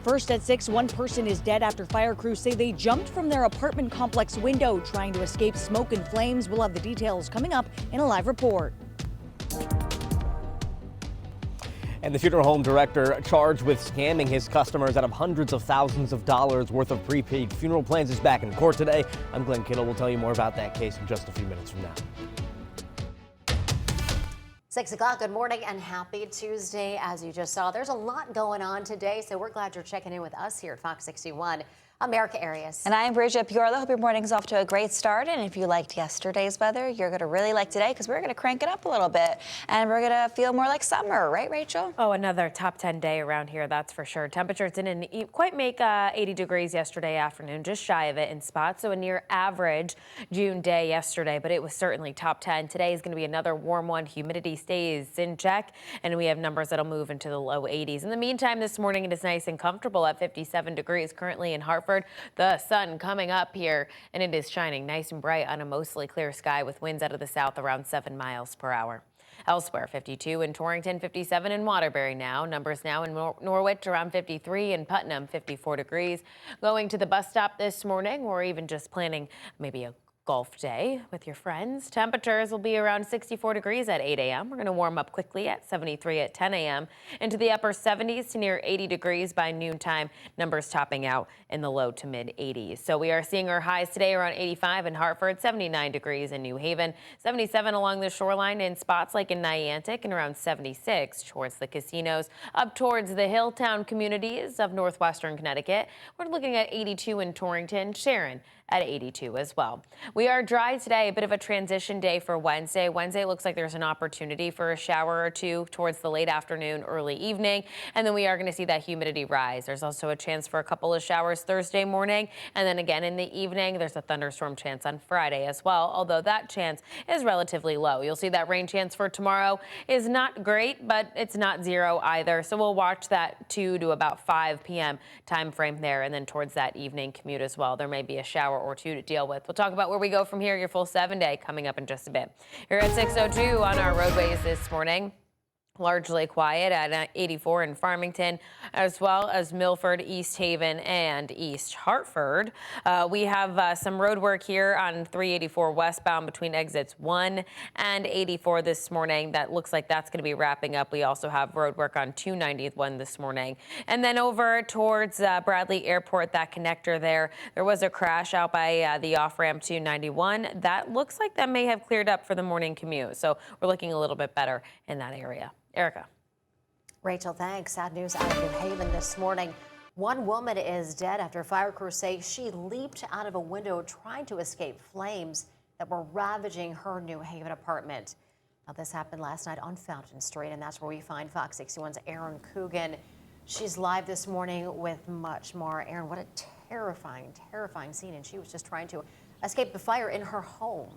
First at 6, one person is dead after fire crews say they jumped from their apartment complex window trying to escape smoke and flames. We'll have the details coming up in a live report. And the funeral home director charged with scamming his customers out of hundreds of thousands of dollars worth of prepaid funeral plans is back in court today. I'm Glenn Kittle. We'll tell you more about that case in just a few minutes from now. 6 o'clock, good morning and happy Tuesday. As you just saw, there's a lot going on today, so we're glad you're checking in with us here at Fox 61. America Arias. And I am Bridget Piorla. Hope your morning's off to a great start. And if you liked yesterday's weather, you're going to really like today because we're going to crank it up a little bit. And we're going to feel more like summer, right, Rachel? Oh, another top 10 day around here, that's for sure. Temperatures didn't quite make 80 degrees yesterday afternoon, just shy of it in spots. So a near average June day yesterday, but it was certainly top 10. Today is going to be another warm one. Humidity stays in check, and we have numbers that'll move into the low 80s. In the meantime, this morning it is nice and comfortable at 57 degrees currently in Hartford. The sun coming up here, and it is shining nice and bright on a mostly clear sky with winds out of the south around 7 miles per hour. Elsewhere, 52 in Torrington, 57 in Waterbury now. Numbers now in Norwich around 53, in Putnam 54 degrees. Going to the bus stop this morning, or even just planning maybe a golf day with your friends. Temperatures will be around 64 degrees at 8 a.m. We're going to warm up quickly at 73 at 10 a.m. into the upper 70s to near 80 degrees by noontime. Numbers topping out in the low to mid 80s. So we are seeing our highs today around 85 in Hartford, 79 degrees in New Haven, 77 along the shoreline in spots like in Niantic, and around 76 towards the casinos. Up towards the Hilltown communities of northwestern Connecticut, we're looking at 82 in Torrington, Sharon at 82 as well. We are dry today, a bit of a transition day for Wednesday. Wednesday looks like there's an opportunity for a shower or two towards the late afternoon, early evening, and then we are going to see that humidity rise. There's also a chance for a couple of showers Thursday morning, and then again in the evening, there's a thunderstorm chance on Friday as well, although that chance is relatively low. You'll see that rain chance for tomorrow is not great, but it's not zero either, so we'll watch that 2 to about 5 p.m. time frame there, and then towards that evening commute as well. There may be a shower or two to deal with. We'll talk about where we go from here, your full 7-day coming up in just a bit. Here at 6:02 on our roadways this morning. Largely quiet at 84 in Farmington, as well as Milford, East Haven, and East Hartford. We have some road work here on 384 westbound between exits 1 and 84 this morning. That looks like that's going to be wrapping up. We also have road work on 291 this morning. And then over towards Bradley Airport, that connector there was a crash out by the off-ramp 291. That looks like that may have cleared up for the morning commute. So we're looking a little bit better in that area. Erica. Rachel, thanks. Sad news out of New Haven this morning. One woman is dead after fire crews say she leaped out of a window trying to escape flames that were ravaging her New Haven apartment. Now, this happened last night on Fountain Street, and that's where we find Fox 61's Erin Coogan. She's live this morning with much more. Erin, what a terrifying, terrifying scene, and she was just trying to escape the fire in her home.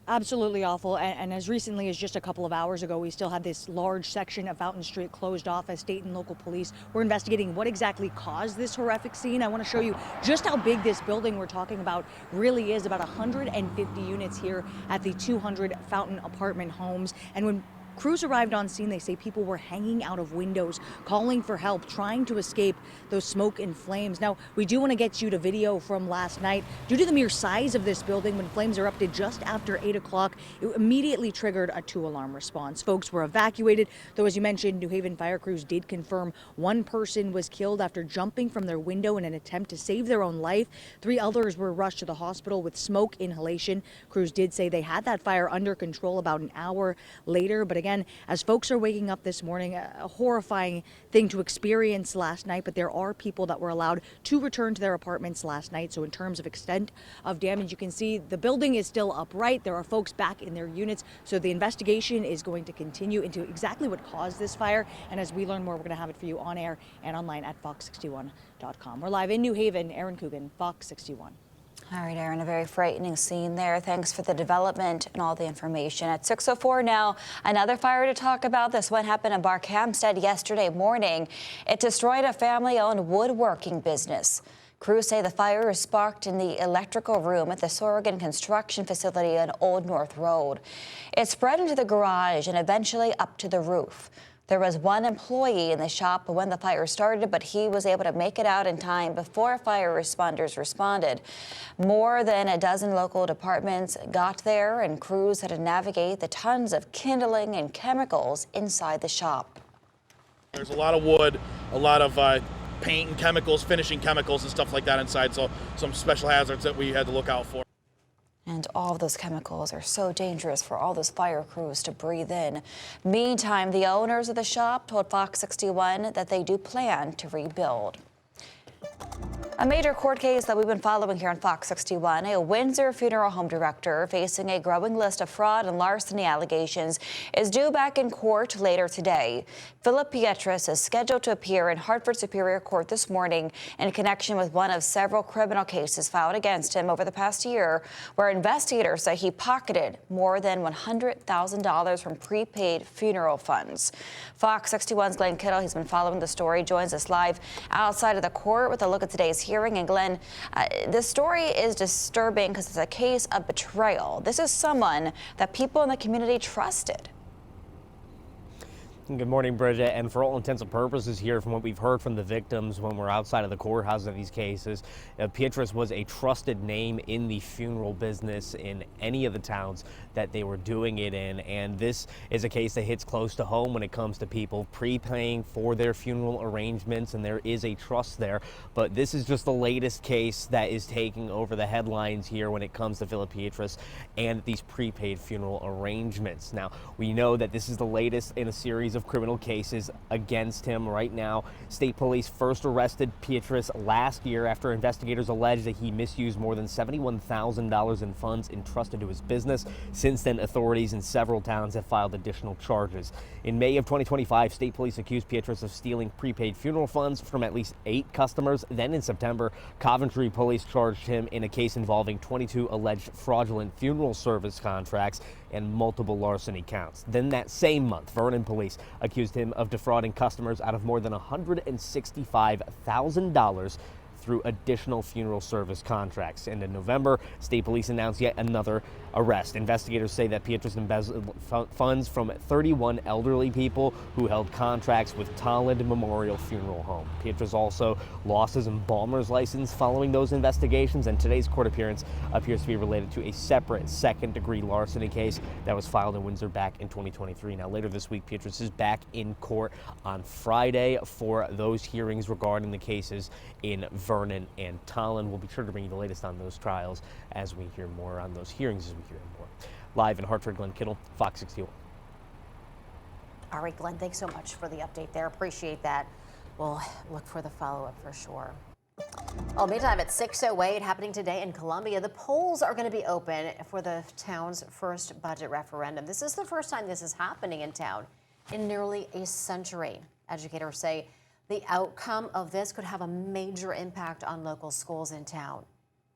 Absolutely awful. And as recently as just a couple of hours ago, we still had this large section of Fountain Street closed off as state and local police were investigating what exactly caused this horrific scene. I want to show you just how big this building we're talking about really is. About 150 units here at the 200 Fountain apartment homes. And when crews arrived on scene, they say people were hanging out of windows, calling for help, trying to escape those smoke and flames. Now, we do want to get you to video from last night. Due to the mere size of this building, when flames erupted just after 8 o'clock, it immediately triggered a 2-alarm response. Folks were evacuated, though, as you mentioned, New Haven fire crews did confirm one person was killed after jumping from their window in an attempt to save their own life. 3 others were rushed to the hospital with smoke inhalation. Crews did say they had that fire under control about an hour later, but again, as folks are waking up this morning, a horrifying thing to experience last night, but there are people that were allowed to return to their apartments last night. So in terms of extent of damage, you can see the building is still upright. There are folks back in their units. So the investigation is going to continue into exactly what caused this fire. And as we learn more, we're going to have it for you on air and online at fox61.com. We're live in New Haven. Erin Coogan, Fox 61. All right, Erin, a very frightening scene there. Thanks for the development and all the information. At 6:04 now, another fire to talk about. This one happened in Barkhamsted yesterday morning. It destroyed a family-owned woodworking business. Crews say the fire is sparked in the electrical room at the Sorrigan construction facility on Old North Road. It spread into the garage and eventually up to the roof. There was one employee in the shop when the fire started, but he was able to make it out in time before fire responders responded. More than a dozen local departments got there, and crews had to navigate the tons of kindling and chemicals inside the shop. There's a lot of wood, a lot of paint and chemicals, finishing chemicals and stuff like that inside, so some special hazards that we had to look out for. And all of those chemicals are so dangerous for all those fire crews to breathe in. Meantime, the owners of the shop told Fox 61 that they do plan to rebuild. A major court case that we've been following here on Fox 61, a Windsor funeral home director facing a growing list of fraud and larceny allegations is due back in court later today. Philip Pietras is scheduled to appear in Hartford Superior Court this morning in connection with one of several criminal cases filed against him over the past year, where investigators say he pocketed more than $100,000 from prepaid funeral funds. Fox 61's Glenn Kittle, he's been following the story, joins us live outside of the court with a look at today's hearing. And Glenn, this story is disturbing because it's a case of betrayal. This is someone that people in the community trusted. Good morning, Bridget. And for all intents and purposes here, from what we've heard from the victims when we're outside of the courthouse in these cases, Pietras was a trusted name in the funeral business in any of the towns that they were doing it in. And this is a case that hits close to home when it comes to people prepaying for their funeral arrangements, and there is a trust there. But this is just the latest case that is taking over the headlines here when it comes to Philip Pietras and these prepaid funeral arrangements. Now, we know that this is the latest in a series of criminal cases against him. Right now, state police first arrested Pietras last year after investigators alleged that he misused more than $71,000 in funds entrusted to his business. Since then, authorities in several towns have filed additional charges. In May of 2025, state police accused Pietras of stealing prepaid funeral funds from at least 8 customers. Then in September, Coventry police charged him in a case involving 22 alleged fraudulent funeral service contracts and multiple larceny counts. Then that same month, Vernon police accused him of defrauding customers out of more than $165,000 through additional funeral service contracts. And in November, state police announced yet another arrest. Investigators say that Pietras embezzled funds from 31 elderly people who held contracts with Tolland Memorial Funeral Home. Pietras also lost his embalmer's license following those investigations, and today's court appearance appears to be related to a separate second-degree larceny case that was filed in Windsor back in 2023. Now, later this week, Pietras is back in court on Friday for those hearings regarding the cases in Vernon and Tolland. We'll be sure to bring you the latest on those trials as we hear more on those hearings, as we hear more. Live in Hartford, Glenn Kittle, Fox 61. All right, Glenn, thanks so much for the update there. Appreciate that. We'll look for the follow-up for sure. Well, meantime, at 6:08, happening today in Columbia, the polls are going to be open for the town's first budget referendum. This is the first time this is happening in town in nearly a century. Educators say the outcome of this could have a major impact on local schools in town.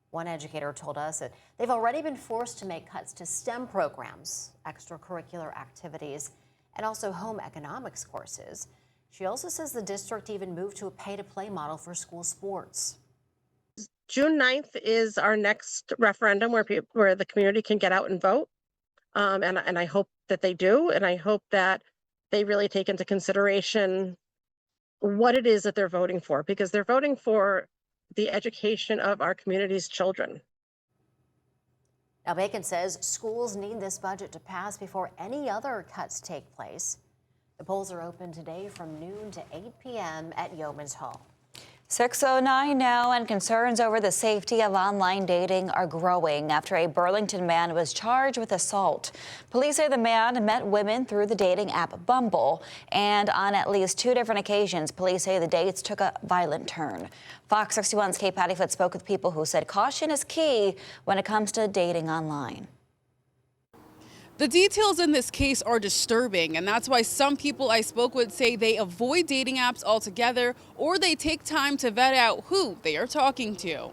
One educator told us that they've already been forced to make cuts to STEM programs, extracurricular activities, and also home economics courses. She also says the district even moved to a pay-to-play model for school sports. June 9th is our next referendum where the community can get out and vote. And I hope that they do. And I hope that they really take into consideration what it is that they're voting for, because they're voting for the education of our community's children. Now, Bacon says schools need this budget to pass before any other cuts take place. The polls are open today from noon to 8 p.m. at Yeoman's Hall. 6:09 now, and concerns over the safety of online dating are growing after a Burlington man was charged with assault. Police say the man met women through the dating app Bumble, and on at least 2 different occasions, police say the dates took a violent turn. Fox 61's Kate Pattyfoot spoke with people who said caution is key when it comes to dating online. The details in this case are disturbing, and that's why some people I spoke with say they avoid dating apps altogether, or they take time to vet out who they are talking to.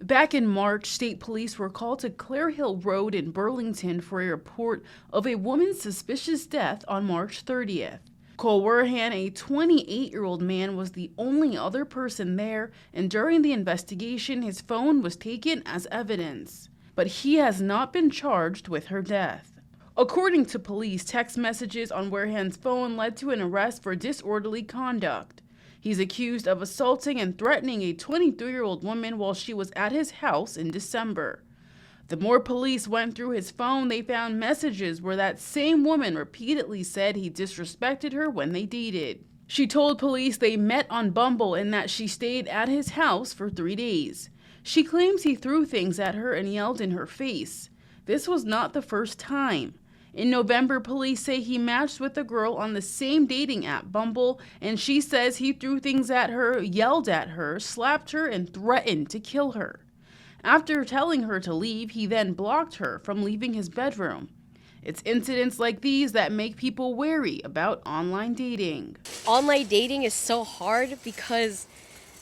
Back in March, state police were called to Clare Hill Road in Burlington for a report of a woman's suspicious death on March 30th. Cole Werhan, a 28-year-old man, was the only other person there, and during the investigation, his phone was taken as evidence. But he has not been charged with her death. According to police, text messages on Warehand's phone led to an arrest for disorderly conduct. He's accused of assaulting and threatening a 23-year-old woman while she was at his house in December. The more police went through his phone, they found messages where that same woman repeatedly said he disrespected her when they dated. She told police they met on Bumble and that she stayed at his house for 3 days. She claims he threw things at her and yelled in her face. This was not the first time. In November, police say he matched with a girl on the same dating app, Bumble, and she says he threw things at her, yelled at her, slapped her, and threatened to kill her. After telling her to leave, he then blocked her from leaving his bedroom. It's incidents like these that make people wary about online dating. Online dating is so hard because,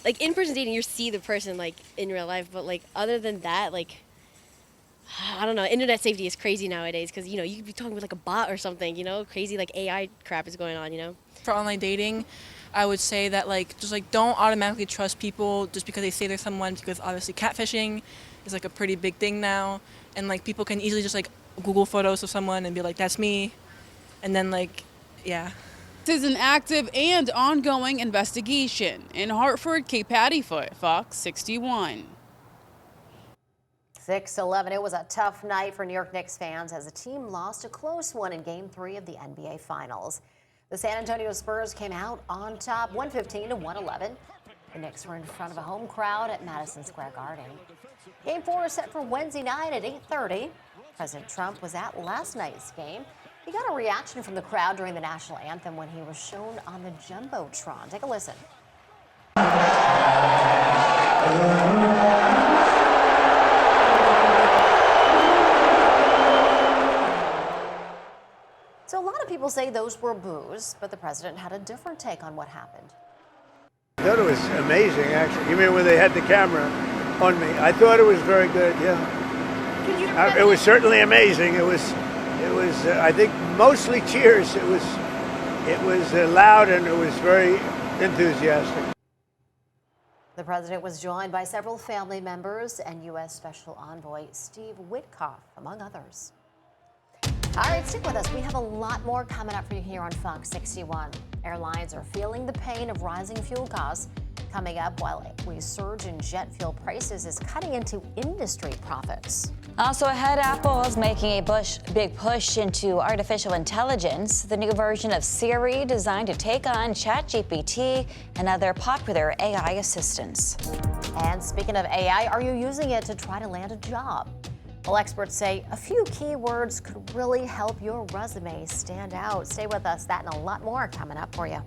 like, in-person dating, you see the person, like, in real life, but, like, other than that, like, I don't know, internet safety is crazy nowadays because, you know, you could be talking with, like, a bot or something, you know, crazy, like, AI crap is going on, you know? For online dating, I would say that, like, just, like, don't automatically trust people just because they say they're someone, because obviously catfishing is, like, a pretty big thing now, and, like, people can easily just, like, Google photos of someone and be like, that's me, and then, like, yeah. This is an active and ongoing investigation. In Hartford, Kate Pattyfoot, Fox 61. 6-11. It was a tough night for New York Knicks fans as the team lost a close one in Game 3 of the NBA Finals. The San Antonio Spurs came out on top, 115-111. The Knicks were in front of a home crowd at Madison Square Garden. Game 4 is set for Wednesday night at 8:30. President Trump was at last night's game. He got a reaction from the crowd during the national anthem when he was shown on the Jumbotron. Take a listen. So a lot of people say those were boos, but the president had a different take on what happened. I thought it was amazing, actually. You mean when they had the camera on me? I thought it was very good, yeah. It was certainly amazing. It was. I think mostly cheers. It was loud and it was very enthusiastic. The president was joined by several family members and U.S. Special Envoy Steve Witkoff, among others. All right, stick with us. We have a lot more coming up for you here on Fox 61. Airlines are feeling the pain of rising fuel costs. Coming up, while a surge in jet fuel prices is cutting into industry profits. Also ahead, Apple is making a big push into artificial intelligence. The new version of Siri designed to take on ChatGPT and other popular AI assistants. And speaking of AI, are you using it to try to land a job? Well, experts say a few keywords could really help your resume stand out. Stay with us. That and a lot more coming up for you.